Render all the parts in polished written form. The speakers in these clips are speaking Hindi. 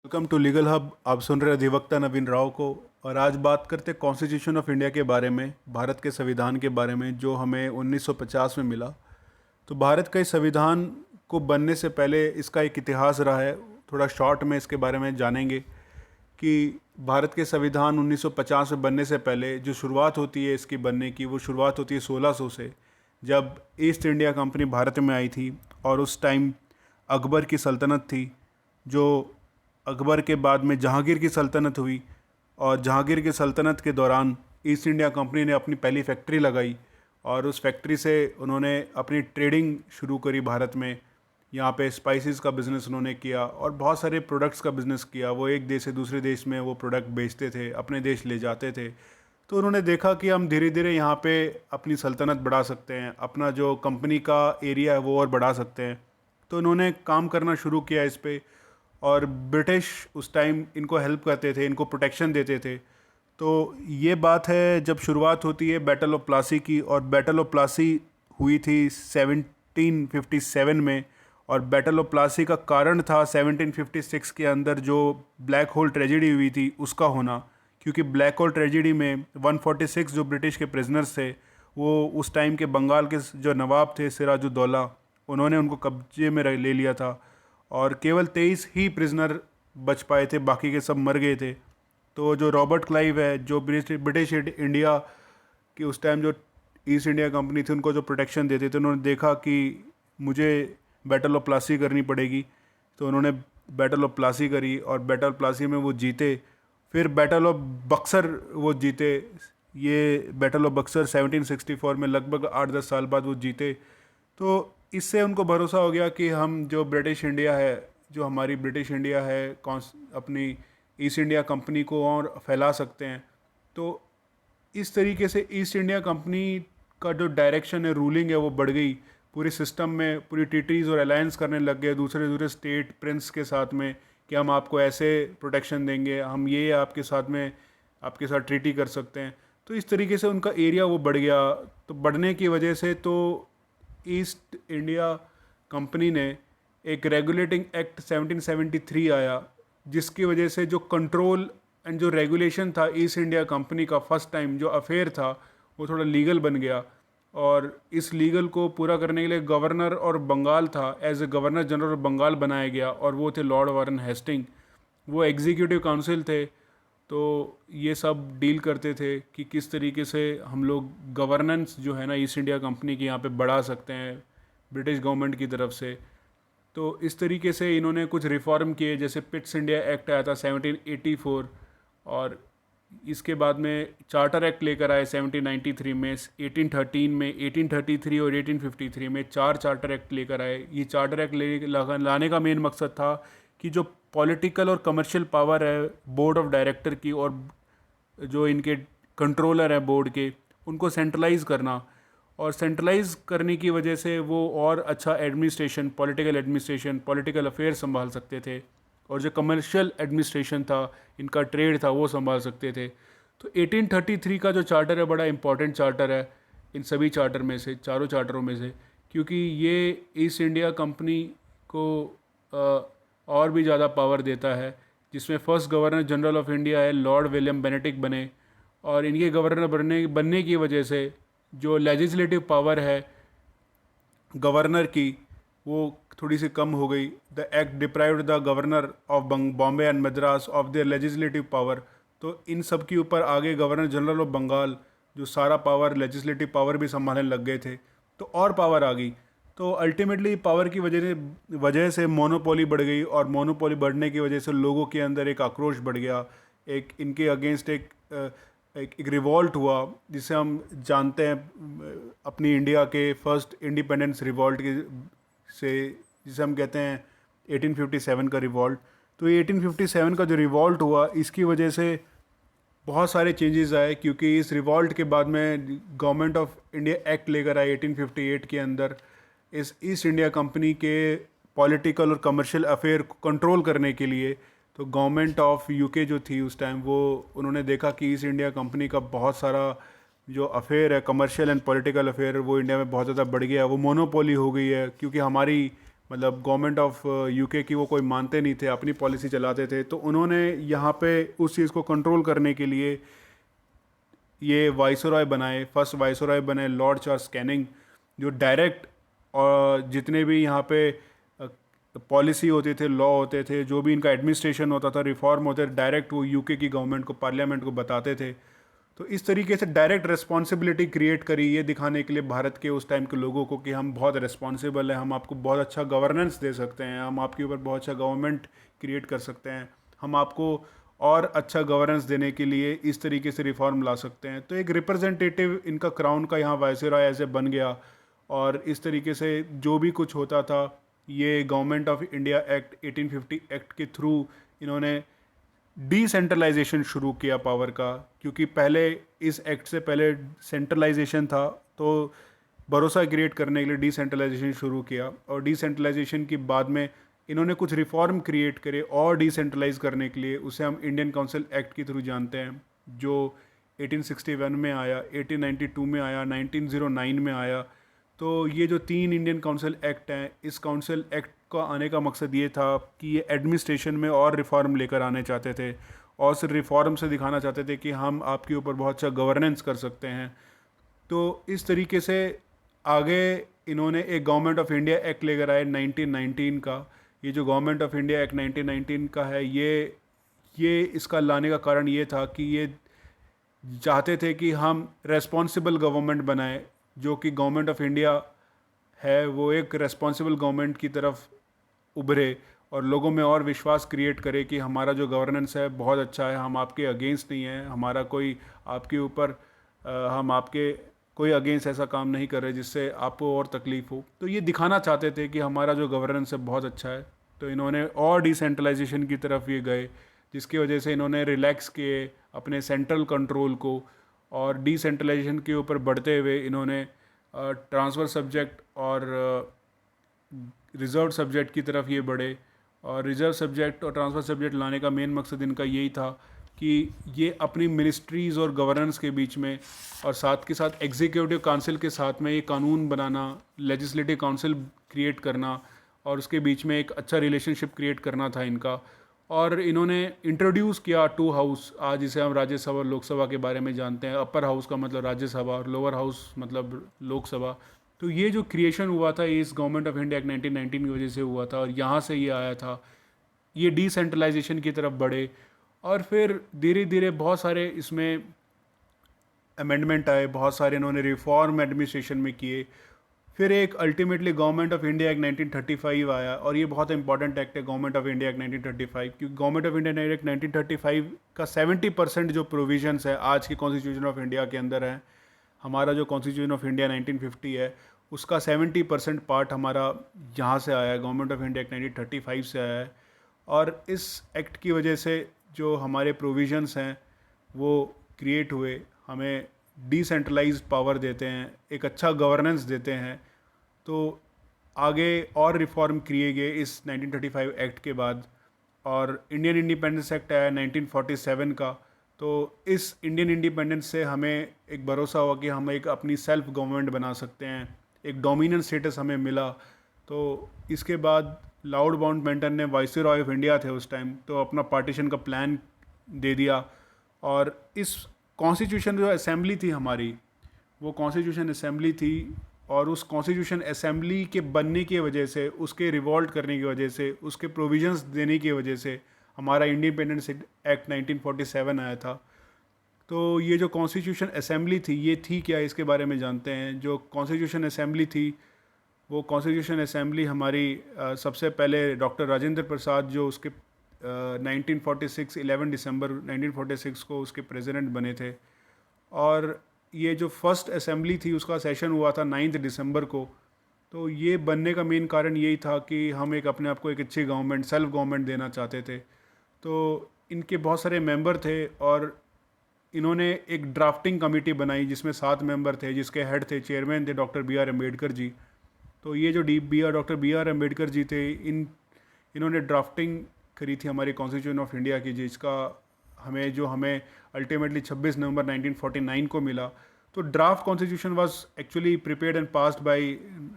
Welcome to legal hub. आप सुन रहे अधिवक्ता नवीन राव को। और आज बात करते हैं कॉन्स्टिट्यूशन ऑफ इंडिया के बारे में, भारत के संविधान के बारे में जो हमें 1950 में मिला। तो भारत का इस संविधान को बनने से पहले इसका एक इतिहास रहा है। थोड़ा शॉर्ट में इसके बारे में जानेंगे कि भारत के संविधान 1950 में बनने से पहले जो शुरुआत होती है इसकी बनने की, वो शुरुआत होती है 1600 से, जब ईस्ट इंडिया कंपनी भारत में आई थी। और उस टाइम अकबर की सल्तनत थी, जो अकबर के बाद में जहांगीर की सल्तनत हुई। और जहांगीर की सल्तनत के दौरान ईस्ट इंडिया कंपनी ने अपनी पहली फैक्ट्री लगाई और उस फैक्ट्री से उन्होंने अपनी ट्रेडिंग शुरू करी भारत में। यहाँ पे स्पाइसेस का बिज़नेस उन्होंने किया और बहुत सारे प्रोडक्ट्स का बिज़नेस किया। वो एक देश से दूसरे देश में वो प्रोडक्ट बेचते थे, अपने देश ले जाते थे। तो उन्होंने देखा कि हम धीरे धीरे यहाँ पे अपनी सल्तनत बढ़ा सकते हैं, अपना जो कंपनी का एरिया है वो और बढ़ा सकते हैं। तो उन्होंने काम करना शुरू किया इस पे। और ब्रिटिश उस टाइम इनको हेल्प करते थे, इनको प्रोटेक्शन देते थे। तो ये बात है जब शुरुआत होती है बैटल ऑफ प्लासी की। और बैटल ऑफ प्लासी हुई थी 1757 में। और बैटल ऑफ प्लासी का कारण था 1756 के अंदर जो ब्लैक होल ट्रेजेडी हुई थी उसका होना। क्योंकि ब्लैक होल ट्रेजेडी में 146 जो ब्रिटिश के प्रिजनर्स थे, वो उस टाइम के बंगाल के जो नवाब थे सिराजुद्दौला, उन्होंने उनको कब्जे में ले लिया था। और केवल 23 ही प्रिजनर बच पाए थे, बाकी के सब मर गए थे। तो जो रॉबर्ट क्लाइव है, जो ब्रिटिश इंडिया की उस टाइम जो ईस्ट इंडिया कंपनी थी उनको जो प्रोटेक्शन देते थे, उन्होंने देखा कि मुझे बैटल ऑफ प्लासी करनी पड़ेगी। तो उन्होंने बैटल ऑफ प्लासी करी और बैटल ऑफ प्लासी में वो जीते। फिर बैटल ऑफ बक्सर वो जीते। ये बैटल ऑफ बक्सर 1764 में लगभग 8-10 साल बाद वो जीते। तो इससे उनको भरोसा हो गया कि हम जो ब्रिटिश इंडिया है, जो हमारी ब्रिटिश इंडिया है, अपनी ईस्ट इंडिया कंपनी को और फैला सकते हैं। तो इस तरीके से ईस्ट इंडिया कंपनी का जो डायरेक्शन है, रूलिंग है, वो बढ़ गई पूरे सिस्टम में। पूरी ट्रीटीज़ और अलायंस करने लग गए दूसरे दूसरे स्टेट प्रिंस के साथ में कि हम आपको ऐसे प्रोटेक्शन देंगे, हम ये आपके साथ में आपके साथ ट्रीटी कर सकते हैं। तो इस तरीके से उनका एरिया वो बढ़ गया। तो बढ़ने की वजह से तो ईस्ट इंडिया कंपनी ने एक रेगुलेटिंग एक्ट 1773 आया, जिसकी वजह से जो कंट्रोल एंड जो रेगुलेशन था ईस्ट इंडिया कंपनी का, फर्स्ट टाइम जो अफेयर था वो थोड़ा लीगल बन गया। और इस लीगल को पूरा करने के लिए गवर्नर और बंगाल था, as a governor general of Bengal बनाया गया और वो थे लॉर्ड वारन हेस्टिंग। वो एग्जीक्यूटिव काउंसिल थे। तो ये सब डील करते थे कि किस तरीके से हम लोग गवर्नेंस जो है ना ईस्ट इंडिया कंपनी की यहाँ पे बढ़ा सकते हैं ब्रिटिश गवर्नमेंट की तरफ से। तो इस तरीके से इन्होंने कुछ रिफॉर्म किए, जैसे पिट्स इंडिया एक्ट आया था 1784। और इसके बाद में चार्टर एक्ट लेकर आए 1793 में, 1813 में, 1833 और 1853 में चार चार्टर एक्ट लेकर आए। ये चार्टर एक्ट लाने का मेन मकसद था कि जो पॉलिटिकल और कमर्शियल पावर है बोर्ड ऑफ डायरेक्टर की और जो इनके कंट्रोलर हैं बोर्ड के, उनको सेंट्रलाइज करना। और सेंट्रलाइज करने की वजह से वो और अच्छा administration, political administration, political affair संभाल सकते थे। और जो कमर्शियल एडमिनिस्ट्रेशन था, इनका ट्रेड था, वो संभाल सकते थे। तो 1833 का जो चार्टर है बड़ा इंपॉर्टेंट चार्टर है इन सभी चार्टर में से, चारों चार्टरों में से। क्योंकि ये ईस्ट इंडिया कंपनी को और भी ज़्यादा पावर देता है। जिसमें first governor general of India है लॉर्ड विलियम बेनेटिक बने। और इनके गवर्नर बनने की वजह से जो लेजिस्लेटिव पावर है गवर्नर की, वो थोड़ी सी कम हो गई। The act deprived the governor of Bombay and Madras of their legislative power. तो इन सब के ऊपर आगे गवर्नर जनरल ऑफ बंगाल जो सारा पावर, लेजिस्लेटिव पावर भी संभालने लग गए थे। तो और पावर आ गई। तो अल्टीमेटली पावर की वजह से मोनोपोली बढ़ गई। और मोनोपोली बढ़ने की वजह से लोगों के अंदर एक आक्रोश बढ़ गया। एक इनके अगेंस्ट एक रिवॉल्ट हुआ, जिसे हम जानते हैं अपनी इंडिया के फर्स्ट इंडिपेंडेंस रिवॉल्ट के से, जिसे हम कहते हैं 1857 का रिवॉल्ट। तो ये 1857 का जो रिवॉल्ट हुआ, इसकी वजह से बहुत सारे चेंजेस आए। क्योंकि इस रिवॉल्ट के बाद में गवर्नमेंट ऑफ इंडिया एक्ट लेकर आए 1858 के अंदर, इस ईस्ट इंडिया कंपनी के पॉलिटिकल और कमर्शियल अफेयर को कंट्रोल करने के लिए। तो गवर्नमेंट ऑफ यूके जो थी उस टाइम, वो उन्होंने देखा कि ईस्ट इंडिया कंपनी का बहुत सारा जो अफेयर है, कमर्शियल एंड पॉलिटिकल अफेयर, वो इंडिया में बहुत ज़्यादा बढ़ गया, वो मोनोपोली हो गई है। क्योंकि हमारी मतलब गवर्नमेंट ऑफ यूके की वो कोई मानते नहीं थे, अपनी पॉलिसी चलाते थे। तो उन्होंने यहाँ पे उस चीज़ को कंट्रोल करने के लिए ये वाइसरॉय बनाए। फर्स्ट वाइसरॉय बने लॉर्ड चार्ल्स कैनिंग, जो डायरेक्ट और जितने भी यहाँ पे पॉलिसी होते थे, लॉ होते थे, जो भी इनका एडमिनिस्ट्रेशन होता था, रिफॉर्म होते थे, डायरेक्ट वो यूके की गवर्नमेंट को, पार्लियामेंट को बताते थे। तो इस तरीके से डायरेक्ट रिस्पॉन्सिबिलिटी क्रिएट करी, ये दिखाने के लिए भारत के उस टाइम के लोगों को कि हम बहुत रिस्पॉन्सिबल हैं, हम आपको बहुत अच्छा गवर्नेंस दे सकते हैं, हम आपके ऊपर बहुत अच्छा गवर्नमेंट क्रिएट कर सकते हैं, हम आपको और अच्छा गवर्नेंस देने के लिए इस तरीके से रिफॉर्म ला सकते हैं। तो एक रिप्रेजेंटेटिव इनका क्राउन का यहाँ वायसरॉय ऐसे बन गया। और इस तरीके से जो भी कुछ होता था, ये government of India act 1850 act के थ्रू इन्होंने डिसेंट्रलाइजेशन शुरू किया पावर का। क्योंकि पहले इस एक्ट से पहले सेंट्रलाइजेशन था, तो भरोसा क्रिएट करने के लिए डिसेंट्रलाइजेशन शुरू किया। और डिसेंट्रलाइजेशन के बाद में इन्होंने कुछ रिफॉर्म क्रिएट करे और डिसेंट्रलाइज करने के लिए, उसे हम इंडियन काउंसिल एक्ट के थ्रू जानते हैं, जो 1861 में आया, 1892 में आया, 1909 में आया। तो ये जो 3 इंडियन काउंसिल एक्ट हैं, इस काउंसिल एक्ट का आने का मकसद ये था कि ये एडमिनिस्ट्रेशन में और रिफॉर्म लेकर आने चाहते थे, और सिर्फ रिफॉर्म से दिखाना चाहते थे कि हम आपके ऊपर बहुत अच्छा गवर्नेंस कर सकते हैं। तो इस तरीके से आगे इन्होंने एक गवर्नमेंट ऑफ इंडिया एक्ट लेकर आए 1919 का। ये जो गवर्नमेंट ऑफ इंडिया एक्ट 1919 का है, ये इसका लाने का कारण ये था कि ये चाहते थे कि हम रेस्पॉन्सिबल गवर्नमेंट बनाए। जो कि गवर्नमेंट ऑफ इंडिया है वो एक रेस्पॉन्सिबल गवर्नमेंट की तरफ उभरे और लोगों में और विश्वास क्रिएट करे कि हमारा जो गवर्नेंस है बहुत अच्छा है, हम आपके अगेंस्ट नहीं हैं, हमारा कोई आपके ऊपर हम आपके कोई अगेंस्ट ऐसा काम नहीं कर रहे जिससे आपको और तकलीफ हो। तो ये दिखाना चाहते थे कि हमारा जो गवर्नेंस है बहुत अच्छा है। तो इन्होंने और डिसेंट्रलाइजेशन की तरफ ये गए, जिसकी वजह से इन्होंने रिलैक्स किए अपने सेंट्रल कंट्रोल को, और डिसेंट्रलाइजेशन के ऊपर बढ़ते हुए इन्होंने ट्रांसफ़र सब्जेक्ट और रिज़र्व सब्जेक्ट की तरफ ये बढ़े। और रिज़र्व सब्जेक्ट और ट्रांसफ़र सब्जेक्ट लाने का मेन मकसद इनका यही था कि ये अपनी मिनिस्ट्रीज़ और गवर्नेंस के बीच में, और साथ के साथ एग्जीक्यूटिव काउंसिल के साथ में ये कानून बनाना, लेजिस्लेटिव काउंसिल क्रिएट करना, और उसके बीच में एक अच्छा रिलेशनशिप क्रिएट करना था इनका। और इन्होंने इंट्रोड्यूस किया 2 हाउस, आज जिसे हम राज्यसभा और लोकसभा के बारे में जानते हैं। अपर हाउस का मतलब राज्यसभा और लोअर हाउस मतलब लोकसभा। तो ये जो क्रिएशन हुआ था ये इस गवर्नमेंट ऑफ इंडिया एक्ट 1919 की वजह से हुआ था, और यहाँ से ये आया था। ये डिसेंट्रलाइजेशन की तरफ बढ़े, और फिर धीरे धीरे बहुत सारे इसमें अमेंडमेंट आए, बहुत सारे इन्होंने रिफॉर्म एडमिनिस्ट्रेशन में किए। फिर एक ultimately government of India act 1935 आया, और ये बहुत इंपॉर्टेंट एक्ट है गवर्नमेंट ऑफ इंडिया एक्ट 1935, क्योंकि गवर्नमेंट ऑफ इंडिया एक्ट 1935 का 70% जो प्रोविजंस है आज के कॉन्स्टिट्यूशन ऑफ इंडिया के अंदर है। हमारा जो कॉन्स्टिट्यूशन ऑफ इंडिया 1950 है उसका 70% पार्ट हमारा यहाँ से आया है, गवर्नमेंट ऑफ इंडिया एक्ट 1935 से आया है। और इस एक्ट की वजह से जो हमारे प्रोविजंस हैं वो क्रिएट हुए, हमें डिसेंट्रलाइज्ड पावर देते हैं, एक अच्छा गवर्नेंस देते हैं। तो आगे और रिफॉर्म किए गए इस 1935 एक्ट के बाद, और इंडियन इंडिपेंडेंस एक्ट आया 1947 का। तो इस इंडियन इंडिपेंडेंस से हमें एक भरोसा हुआ कि हम एक अपनी सेल्फ गवर्नमेंट बना सकते हैं, एक डोमिनेंट स्टेटस हमें मिला। तो इसके बाद लॉर्ड माउंटबेटन ने, वाइसरॉय ऑफ इंडिया थे उस टाइम, तो अपना पार्टीशन का प्लान दे दिया। और इस कॉन्स्टिट्यूशन जो असेंबली थी हमारी, वो कॉन्स्टिट्यूशन असेंबली थी, और उस कॉन्स्टिट्यूशन असेंबली के बनने की वजह से, उसके रिवॉल्ट करने की वजह से, उसके प्रोविजंस देने की वजह से हमारा इंडिपेंडेंस एक्ट 1947 आया था। तो ये जो कॉन्स्टिट्यूशन असेंबली थी ये थी क्या, इसके बारे में जानते हैं। जो कॉन्स्टिट्यूशन असेंबली थी, वो कॉन्स्टिट्यूशन असेंबली हमारी सबसे पहले डॉक्टर राजेंद्र प्रसाद, जो उसके 1946 11 दिसंबर 1946 को उसके प्रेसिडेंट बने थे। और ये जो फर्स्ट असेंबली थी उसका सेशन हुआ था 9 दिसंबर को। तो ये बनने का मेन कारण यही था कि हम एक अपने आप को एक अच्छी गवर्नमेंट, सेल्फ गवर्नमेंट देना चाहते थे। तो इनके बहुत सारे मेंबर थे, और इन्होंने एक ड्राफ्टिंग कमेटी बनाई जिसमें 7 मेंबर थे, जिसके हेड थे, चेयरमैन थे doctor B R Ambedkar ji. तो ये जो doctor B R Ambedkar ji थे, इन्होंने ड्राफ्टिंग करी थी हमारी कॉन्स्टिट्यूशन ऑफ इंडिया की, जिसका हमें अल्टीमेटली 26 नवंबर 1949 को मिला। तो draft constitution was actually prepared and passed by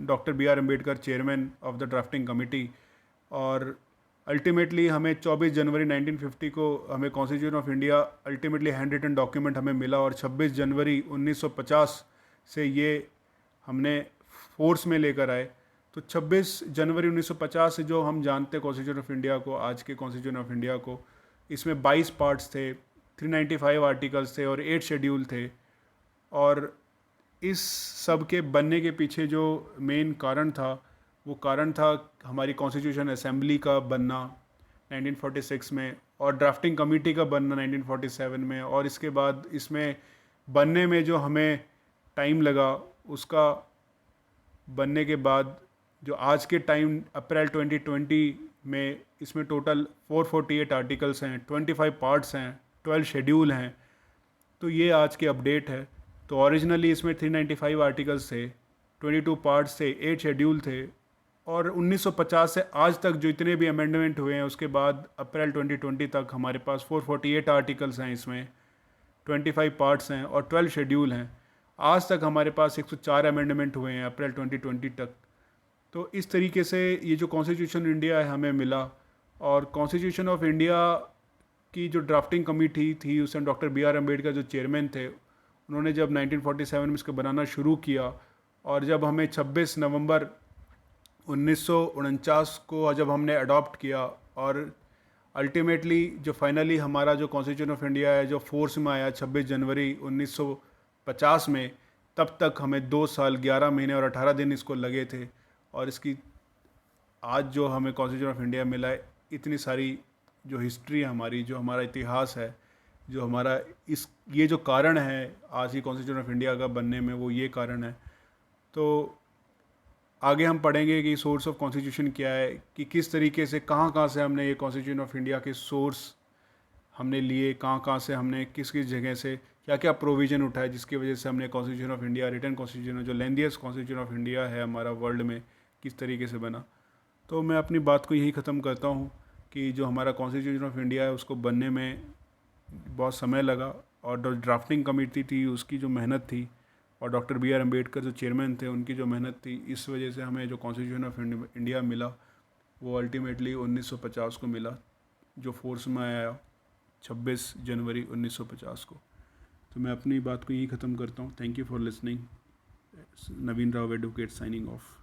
doctor B R Ambedkar, chairman of the drafting committee. और अल्टीमेटली हमें 24 जनवरी 1950 को हमें constitution of India ultimately hand written document हमें मिला, और 26 जनवरी 1950 से ये हमने फोर्स में लेकर आए। तो 26 जनवरी 1950 से जो हम जानते हैं कॉन्स्टिट्यूशन ऑफ इंडिया को, आज के कॉन्स्टिट्यूशन ऑफ इंडिया को, इसमें 22 पार्ट्स थे, 395 आर्टिकल्स थे और 8 शेड्यूल थे। और इस सब के बनने के पीछे जो मेन कारण था, वो कारण था हमारी कॉन्स्टिट्यूशन असेंबली का बनना 1946 में, और ड्राफ्टिंग कमेटी का बनना 1947 में। और इसके बाद इसमें बनने में जो हमें टाइम लगा, उसका बनने के बाद जो आज के टाइम अप्रैल 2020 में इसमें टोटल 448 आर्टिकल्स हैं, 25 पार्ट्स हैं, 12 शेड्यूल हैं। तो ये आज के अपडेट है। तो ओरिजिनली इसमें 395 आर्टिकल्स थे, 22 पार्ट्स थे, 8 शेड्यूल थे। और 1950 से आज तक जो इतने भी अमेंडमेंट हुए हैं, उसके बाद अप्रैल 2020 तक हमारे पास 448 आर्टिकल्स हैं, इसमें 25 पार्ट्स हैं और 12 शेड्यूल हैं। आज तक हमारे पास 104 अमेंडमेंट हुए हैं अप्रैल 2020 तक। तो इस तरीके से ये जो कॉन्स्टिट्यूशन इंडिया है हमें मिला। और कॉन्स्टिट्यूशन ऑफ इंडिया की जो ड्राफ्टिंग कमेटी थी, उसमें डॉक्टर बी आर अम्बेडकर जो चेयरमैन थे, उन्होंने जब 1947 में इसको बनाना शुरू किया, और जब हमें 26 नवंबर 1949 को जब हमने अडॉप्ट किया, और अल्टीमेटली जो फाइनली हमारा जो कॉन्स्टिट्यूशन ऑफ इंडिया है जो फोर्स में आया 26 जनवरी 1950 में, तब तक हमें 2 साल 11 महीने और 18 दिन इसको लगे थे। और इसकी आज जो हमें कॉन्स्टिट्यूशन ऑफ इंडिया मिला है, इतनी सारी जो हिस्ट्री है हमारी, जो हमारा इतिहास है, जो हमारा ये जो कारण है आज की कॉन्स्टिट्यूशन ऑफ इंडिया का बनने में, वो ये कारण है। तो आगे हम पढ़ेंगे कि सोर्स ऑफ कॉन्स्टिट्यूशन क्या है, कि किस तरीके से कहाँ से हमने ये कॉन्स्टिट्यूशन ऑफ इंडिया के सोर्स हमने लिए, कहाँ से हमने किस जगह से क्या क्या प्रोविज़न उठाए, जिसकी वजह से हमने constitution of India, written constitution, जो लेंथीएस्ट कॉन्स्टिट्यूशन ऑफ इंडिया है हमारा वर्ल्ड में, किस तरीके से बना। तो मैं अपनी बात को यही ख़त्म करता हूँ कि जो हमारा कॉन्स्टिट्यूशन ऑफ इंडिया है उसको बनने में बहुत समय लगा, और जो ड्राफ्टिंग कमेटी थी उसकी जो मेहनत थी, और डॉक्टर बी आर अम्बेडकर जो चेयरमैन थे उनकी जो मेहनत थी, इस वजह से हमें जो कॉन्स्टिट्यूशन ऑफ इंडिया मिला वो अल्टीमेटली 1950 को मिला, जो फोर्स में आया 26 जनवरी 1950 को। तो मैं अपनी बात को यही ख़त्म करता हूँ। Thank you for listening. Naveen Rao advocate signing off.